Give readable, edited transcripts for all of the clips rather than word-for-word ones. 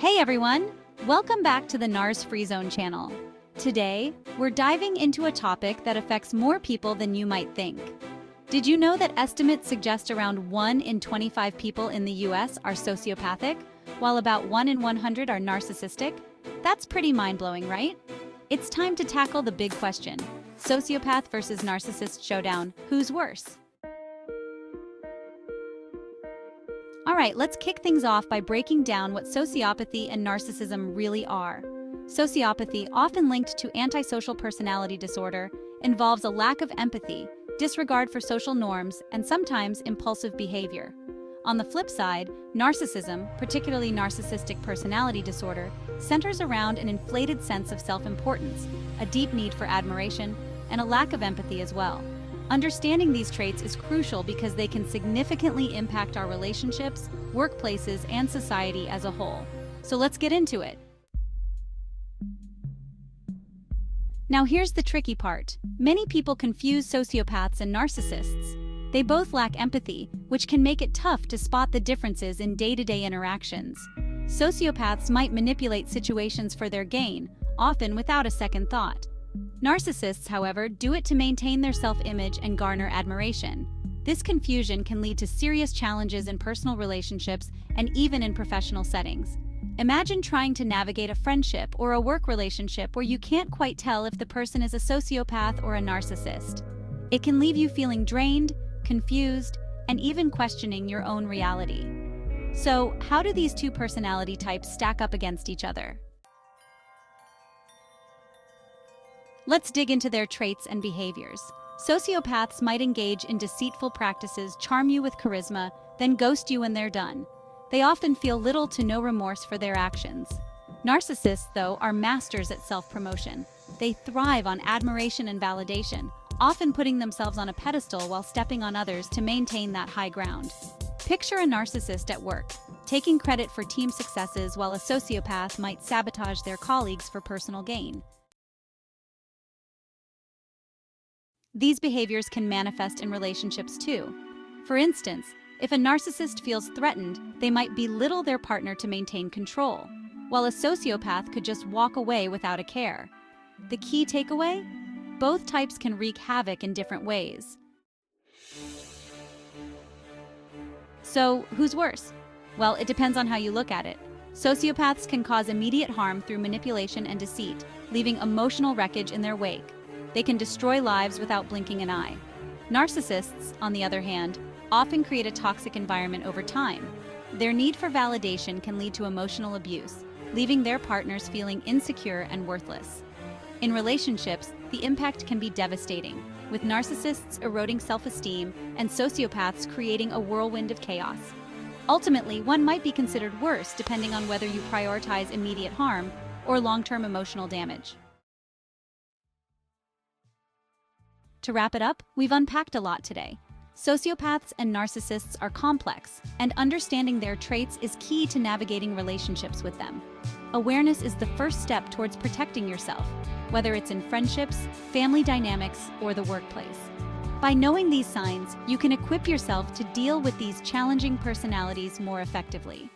Hey everyone! Welcome back to the NARS Free Zone channel. Today, we're diving into a topic that affects more people than you might think. Did you know that estimates suggest around 1 in 25 people in the US are sociopathic, while about 1 in 100 are narcissistic? That's pretty mind-blowing, right? It's time to tackle the big question: sociopath versus narcissist showdown, who's worse? Alright, let's kick things off by breaking down what sociopathy and narcissism really are. Sociopathy, often linked to antisocial personality disorder, involves a lack of empathy, disregard for social norms, and sometimes impulsive behavior. On the flip side, narcissism, particularly narcissistic personality disorder, centers around an inflated sense of self-importance, a deep need for admiration, and a lack of empathy as well. Understanding these traits is crucial because they can significantly impact our relationships, workplaces, and society as a whole. So let's get into it. Now here's the tricky part. Many people confuse sociopaths and narcissists. They both lack empathy, which can make it tough to spot the differences in day-to-day interactions. Sociopaths might manipulate situations for their gain, often without a second thought. Narcissists, however, do it to maintain their self-image and garner admiration. This confusion can lead to serious challenges in personal relationships and even in professional settings. Imagine trying to navigate a friendship or a work relationship where you can't quite tell if the person is a sociopath or a narcissist. It can leave you feeling drained, confused, and even questioning your own reality. So, how do these two personality types stack up against each other? Let's dig into their traits and behaviors. Sociopaths might engage in deceitful practices, charm you with charisma, then ghost you when they're done. They often feel little to no remorse for their actions. Narcissists, though, are masters at self-promotion. They thrive on admiration and validation, often putting themselves on a pedestal while stepping on others to maintain that high ground. Picture a narcissist at work, taking credit for team successes while a sociopath might sabotage their colleagues for personal gain. These behaviors can manifest in relationships too. For instance, if a narcissist feels threatened, they might belittle their partner to maintain control, while a sociopath could just walk away without a care. The key takeaway? Both types can wreak havoc in different ways. So, who's worse? Well, it depends on how you look at it. Sociopaths can cause immediate harm through manipulation and deceit, leaving emotional wreckage in their wake. They can destroy lives without blinking an eye. Narcissists, on the other hand, often create a toxic environment over time. Their need for validation can lead to emotional abuse, leaving their partners feeling insecure and worthless. In relationships, the impact can be devastating, with narcissists eroding self-esteem and sociopaths creating a whirlwind of chaos. Ultimately, one might be considered worse depending on whether you prioritize immediate harm or long-term emotional damage. To wrap it up, we've unpacked a lot today. Sociopaths and narcissists are complex, and understanding their traits is key to navigating relationships with them. Awareness is the first step towards protecting yourself, whether it's in friendships, family dynamics, or the workplace. By knowing these signs, you can equip yourself to deal with these challenging personalities more effectively.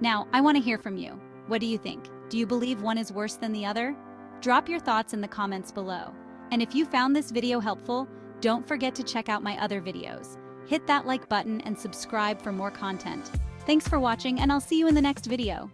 Now, I want to hear from you. What do you think? Do you believe one is worse than the other? Drop your thoughts in the comments below. And if you found this video helpful, don't forget to check out my other videos. Hit that like button and subscribe for more content. Thanks for watching, and I'll see you in the next video.